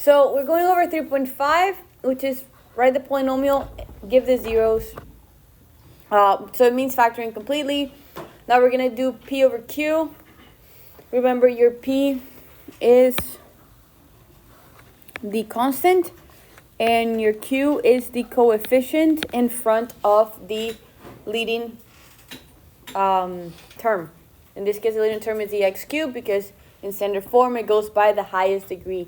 So we're going over 3.5, which is write the polynomial, give the zeros. So it means factoring completely. Now we're going to do P over Q. Remember, your P is the constant and your Q is the coefficient in front of the leading term. In this case, the leading term is the x cubed because in standard form it goes by the highest degree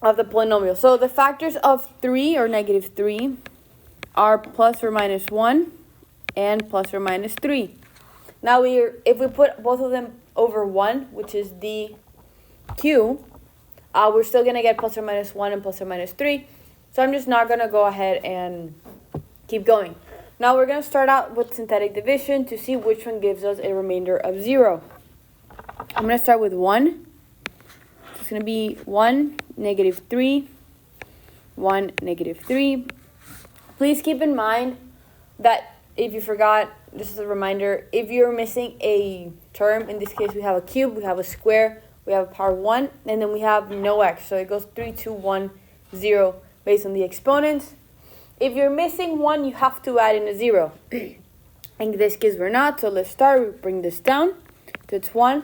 of the polynomial. So the factors of 3 or negative 3 are plus or minus 1 and plus or minus 3. Now if we put both of them over 1, which is the q, we're still going to get plus or minus 1 and plus or minus 3. So I'm just not going to go ahead and keep going. Now we're going to start out with synthetic division to see which one gives us a remainder of 0. I'm going to start with 1. It's going to be 1, negative 3, 1, negative 3. Please keep in mind that if you forgot, just as a reminder, if you're missing a term, in this case we have a cube, we have a square, we have a power 1, and then we have no x. So it goes 3, 2, 1, 0 based on the exponents. If you're missing 1, you have to add in a 0. In this case, we're not. So let's start. We bring this down. So it's 1.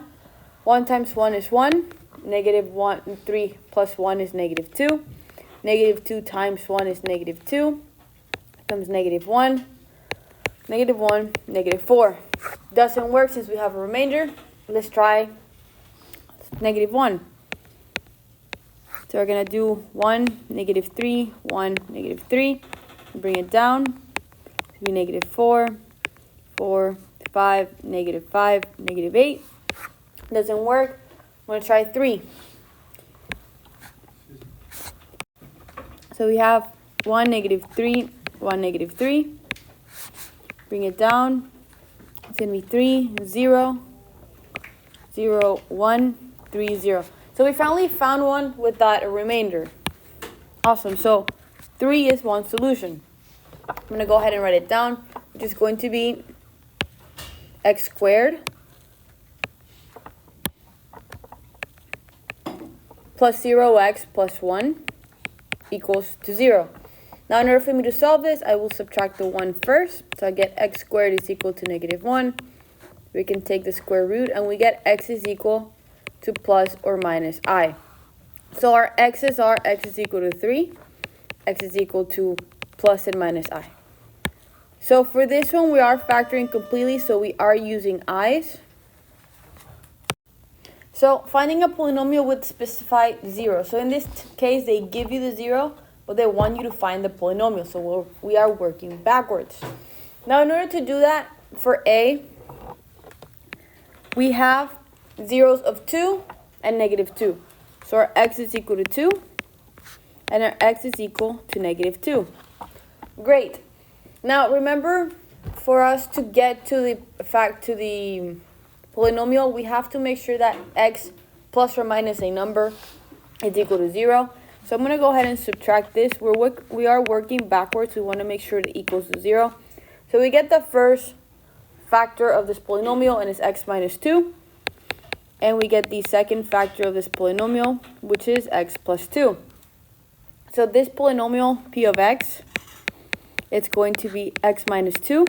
1 times 1 is 1. Negative 1, 3 plus 1 is negative 2. Negative 2 times 1 is negative 2. Becomes negative 1. Negative 1, negative 4. Doesn't work since we have a remainder. Let's try negative 1. So we're going to do 1, negative 3, 1, negative 3. Bring it down to be negative 4, 4, 5, negative 5, negative 8. Doesn't work. I'm going to try 3. So we have 1, negative 3, 1, negative 3. Bring it down. It's going to be 3, 0, 0, 1, 3, 0. So we finally found one with that remainder. Awesome. So 3 is one solution. I'm going to go ahead and write it down, which is going to be x squared plus 0x plus 1 equals to 0. Now, in order for me to solve this, I will subtract the 1 first. So I get x squared is equal to negative 1. We can take the square root, and we get x is equal to plus or minus I. So our x's are x is equal to 3, x is equal to plus and minus I. So for this one, we are factoring completely, so we are using i's. So finding a polynomial would specify 0. So in this case, they give you the 0, but they want you to find the polynomial. So we are working backwards. Now, in order to do that, for a, we have zeros of 2 and negative 2. So our x is equal to 2, and our x is equal to negative 2. Great. Now, remember, for us to get to the polynomial, we have to make sure that x plus or minus a number is equal to 0. So I'm going to go ahead and subtract this. We are working backwards. We want to make sure it equals to 0. So we get the first factor of this polynomial, and it's x minus 2. And we get the second factor of this polynomial, which is x plus 2. So this polynomial, p of x, it's going to be x minus 2,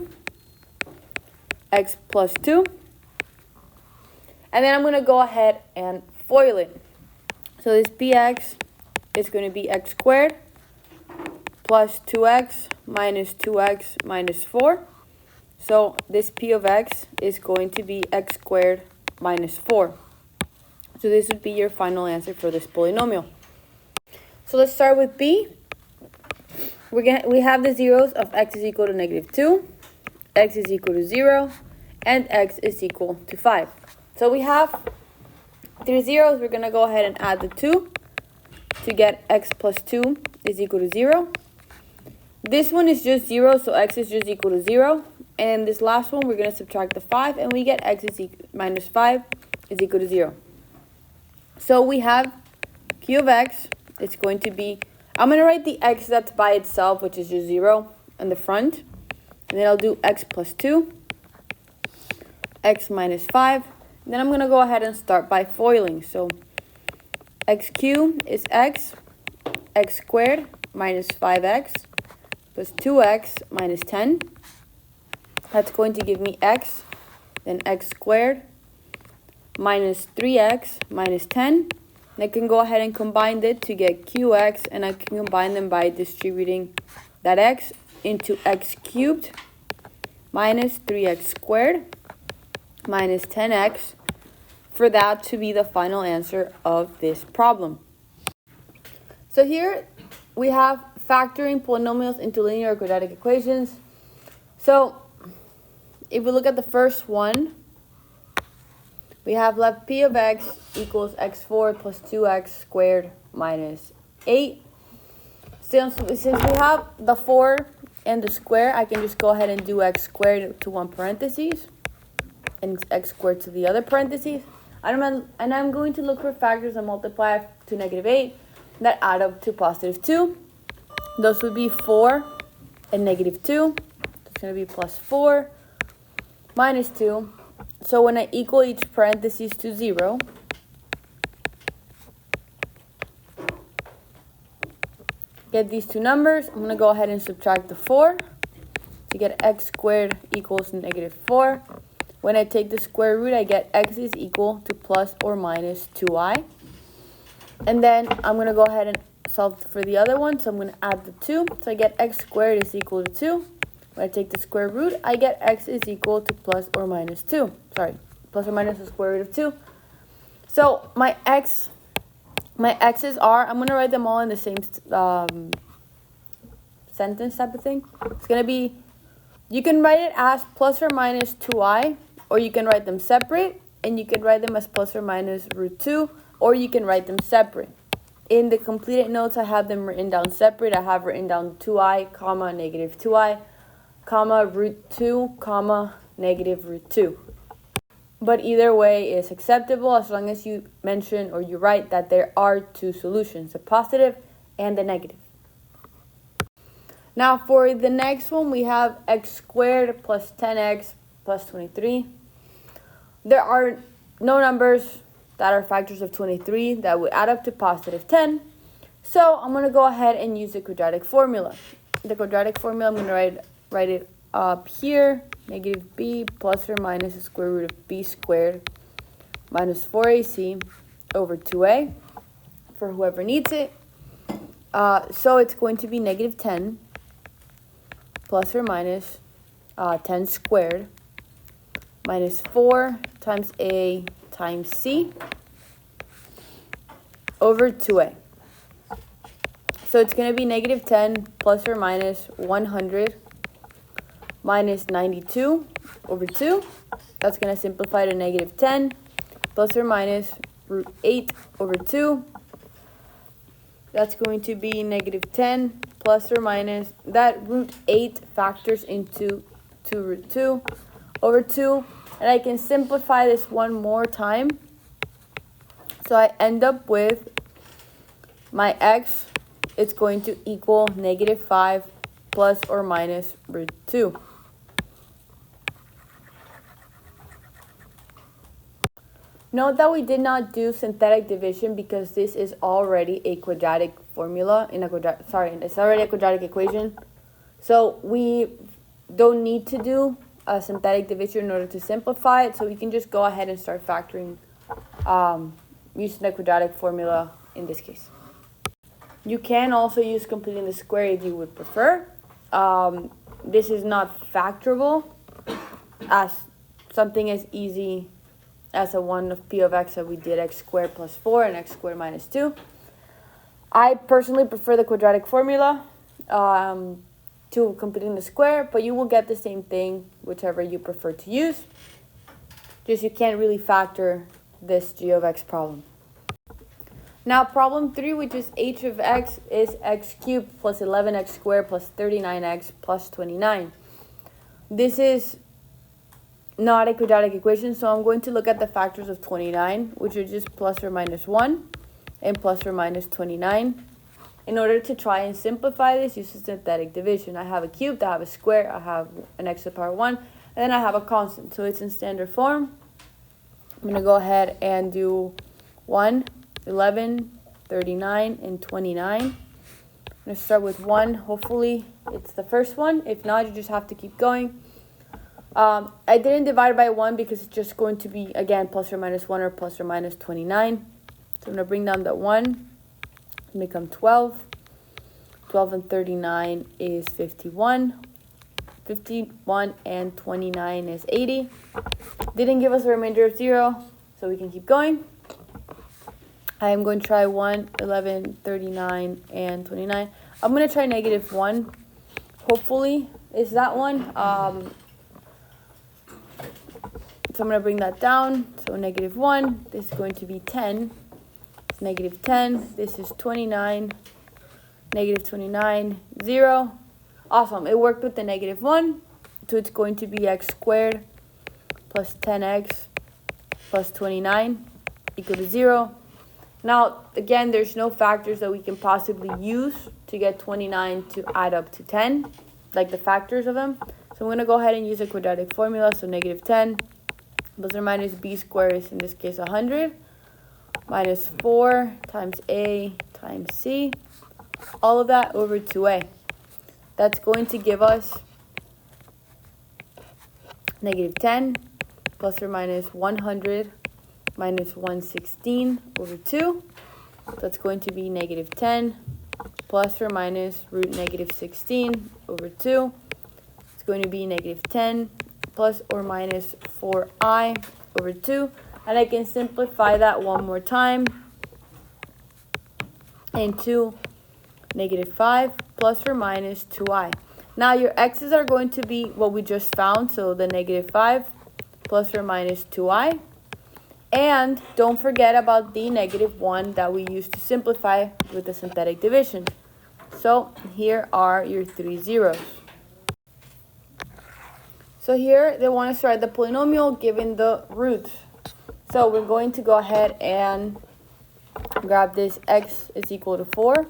x plus 2. And then I'm going to go ahead and FOIL it. So this px is going to be x squared plus 2x minus 4. So this p of x is going to be x squared minus 4. So this would be your final answer for this polynomial. So let's start with b. We have the zeros of x is equal to negative 2, x is equal to 0, and x is equal to 5. So we have 3 zeros. We're going to go ahead and add the 2 to get x plus 2 is equal to 0. This one is just 0, so x is just equal to 0. And this last one, we're going to subtract the 5, and we get x is minus 5 is equal to 0. So we have q of x. It's going to be, I'm going to write the x that's by itself, which is just 0 in the front. And then I'll do x plus 2, x minus 5. Then I'm going to go ahead and start by foiling. So x cubed is x squared minus 5x plus 2x minus 10. That's going to give me x, then x squared minus 3x minus 10. And I can go ahead and combine it to get qx, and I can combine them by distributing that x into x cubed minus 3x squared minus 10x for that to be the final answer of this problem. So here we have factoring polynomials into linear or quadratic equations. So if we look at the first one, we have left p of x equals x4 plus 2x squared minus 8. Since we have the 4 and the square, I can just go ahead and do x squared to one parentheses and x squared to the other parentheses. And I'm going to look for factors that multiply to -8 that add up to +2. Those would be 4 and -2. It's going to be plus 4 minus 2. So when I equal each parentheses to 0, get these two numbers, I'm going to go ahead and subtract the 4 to get x squared equals -4. When I take the square root, I get x is equal to plus or minus 2i. And then I'm going to go ahead and solve for the other one. So I'm going to add the 2. So I get x squared is equal to 2. When I take the square root, I get x is equal to plus or minus 2. Sorry, plus or minus the square root of 2. So my x's are, I'm going to write them all in the same sentence type of thing. It's going to be, you can write it as plus or minus 2i, or you can write them separate, and you can write them as plus or minus root 2, or you can write them separate. In the completed notes, I have them written down separate. I have written down 2i, comma, negative 2i, comma, root 2, comma, negative root 2. But either way is acceptable as long as you mention or you write that there are two solutions, the positive and the negative. Now for the next one, we have x squared plus 10x plus 23. There are no numbers that are factors of 23 that would add up to +10. So I'm going to go ahead and use the quadratic formula. The quadratic formula, I'm going to write it up here. Negative b plus or minus the square root of b squared minus 4ac over 2a for whoever needs it. So it's going to be -10 plus or minus 10 squared minus 4 times a times c over 2a. So it's going to be -10 plus or minus 100 minus 92 over 2. That's going to simplify to -10 plus or minus root 8 over 2. That's going to be -10 plus or minus, that root 8 factors into 2 root 2 over 2. And I can simplify this one more time. So I end up with my x, it's going to equal -5 plus or minus root 2. Note that we did not do synthetic division because this is already a quadratic formula in a it's already a quadratic equation. So we don't need to do a synthetic division in order to simplify it. So we can just go ahead and start factoring using the quadratic formula in this case. You can also use completing the square if you would prefer. This is not factorable as something as easy as a one of p of x that we did x squared plus 4 and x squared minus 2. I personally prefer the quadratic formula to completing the square, but you will get the same thing whichever you prefer to use. Just you can't really factor this g of x problem. Now problem 3, which is h of x, is x cubed plus 11x squared plus 39x plus 29. This is not a quadratic equation, so I'm going to look at the factors of 29, which are just plus or minus 1 and plus or minus 29. In order to try and simplify this, use synthetic division. I have a cube, I have a square, I have an x to the power 1, and then I have a constant, so it's in standard form. I'm going to go ahead and do 1, 11, 39, and 29. I'm going to start with 1. Hopefully it's the first one. If not, you just have to keep going. I didn't divide by 1 because it's just going to be, again, plus or minus 1 or plus or minus 29. So I'm going to bring down that 1, become 12. 12 and 39 is 51. 51 and 29 is 80. Didn't give us a remainder of 0, so we can keep going. I am going to try 1, 11, 39, and 29. I'm going to try negative 1. Hopefully, it's that one. So I'm going to bring that down. So negative 1, this is going to be 10. It's negative 10. This is 29. Negative 29, 0. Awesome. It worked with the negative 1. So it's going to be x squared plus 10x plus 29 equal to 0. Now, again, there's no factors that we can possibly use to get 29 to add up to 10, like the factors of them. So I'm going to go ahead and use a quadratic formula. So negative 10 plus or minus b squared is, in this case, 100, minus 4 times a times c, all of that over 2a. That's going to give us negative 10 plus or minus 100 minus 116 over 2. So that's going to be negative 10 plus or minus root negative 16 over 2. It's going to be negative 10 plus or minus 4i over 2. And I can simplify that one more time into negative 5 plus or minus 2i. Now your x's are going to be what we just found, so the negative 5 plus or minus 2i. And don't forget about the negative 1 that we used to simplify with the synthetic division. So here are your 3 zeros. So here they want us to write the polynomial given the roots. So we're going to go ahead and grab this x is equal to 4.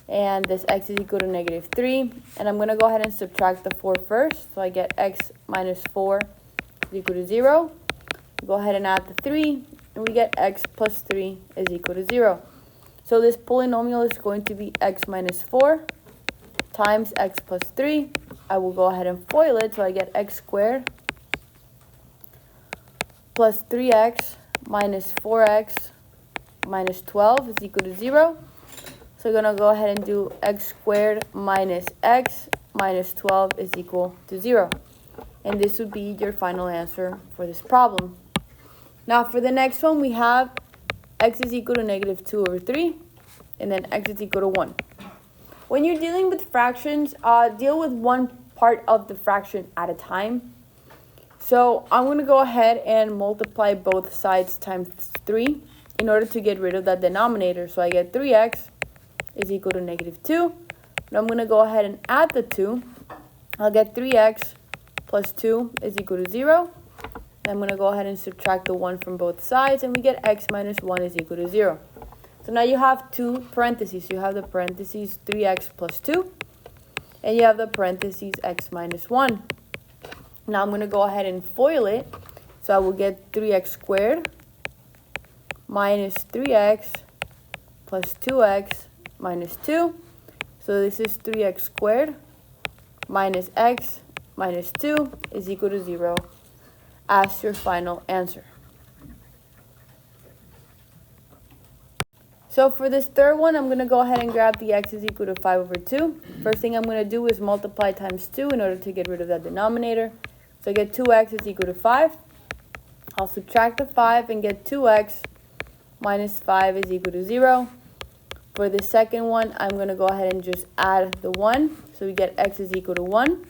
And this x is equal to negative 3. And I'm going to go ahead and subtract the 4 first. So I get x minus 4 is equal to 0. Go ahead and add the 3. And we get x plus 3 is equal to 0. So this polynomial is going to be x minus 4 times x plus 3. I will go ahead and FOIL it. So I get x squared plus 3x minus 4x minus 12 is equal to 0. So we're going to go ahead and do x squared minus x minus 12 is equal to 0. And this would be your final answer for this problem. Now for the next one, we have x is equal to negative 2 over 3. And then x is equal to 1. When you're dealing with fractions, deal with one part of the fraction at a time. So I'm going to go ahead and multiply both sides times 3 in order to get rid of that denominator. So I get 3x is equal to negative 2. Now I'm going to go ahead and add the 2. I'll get 3x plus 2 is equal to 0. And I'm going to go ahead and subtract the 1 from both sides, and we get x minus 1 is equal to 0. So now you have two parentheses. You have the parentheses 3x plus 2, and you have the parentheses x minus 1. Now I'm going to go ahead and FOIL it. So I will get 3x squared minus 3x plus 2x minus 2. So this is 3x squared minus x minus 2 is equal to 0 as your final answer. So for this third one, I'm going to go ahead and grab the x is equal to 5 over 2. First thing I'm going to do is multiply times 2 in order to get rid of that denominator. So I get 2x is equal to 5. I'll subtract the 5 and get 2x minus 5 is equal to 0. For the second one, I'm going to go ahead and just add the 1. So we get x is equal to 1.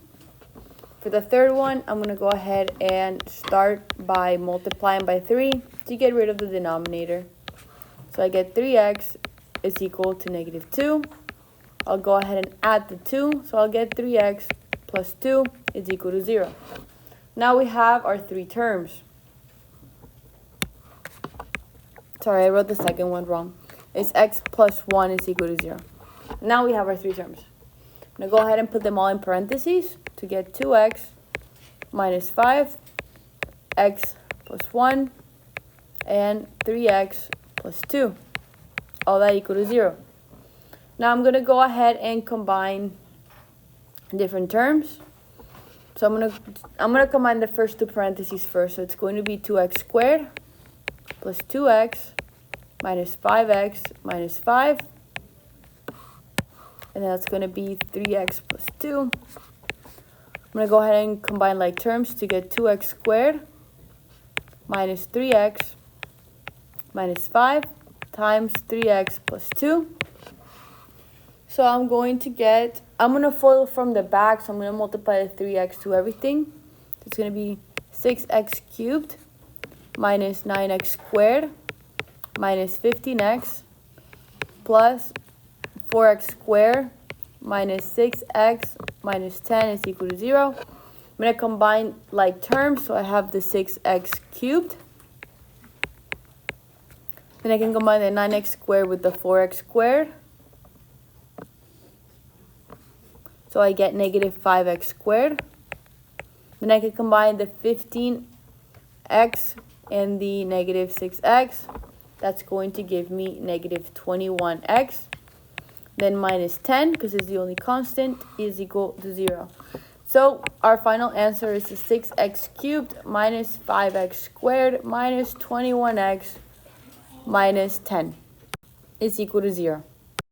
For the third one, I'm going to go ahead and start by multiplying by 3 to get rid of the denominator. So I get 3x is equal to negative 2. I'll go ahead and add the 2. So I'll get 3x plus 2 is equal to 0. Now we have our three terms. Sorry, I wrote the second one wrong. It's x plus 1 is equal to 0. Now we have our three terms. I'm going to go ahead and put them all in parentheses to get 2x minus 5, x plus 1, and 3x plus 2. all that equal to 0. Now I'm going to go ahead and combine different terms. So I'm gonna combine the first two parentheses first. So it's going to be 2x squared plus 2x minus 5x minus 5. And then that's going to be 3x plus 2. I'm going to go ahead and combine like terms to get 2x squared minus 3x minus 5 times 3x plus 2. So I'm going to FOIL from the back, so I'm going to multiply the 3x to everything. So it's going to be 6x cubed minus 9x squared minus 15x plus 4x squared minus 6x minus 10 is equal to 0. I'm going to combine like terms, so I have the 6x cubed. Then I can combine the 9x squared with the 4x squared. So I get negative 5x squared. Then I can combine the 15x and the negative 6x. That's going to give me negative 21x. Then minus 10, because it's the only constant, is equal to 0. So our final answer is the 6x cubed minus 5x squared minus 21x minus 10 is equal to 0.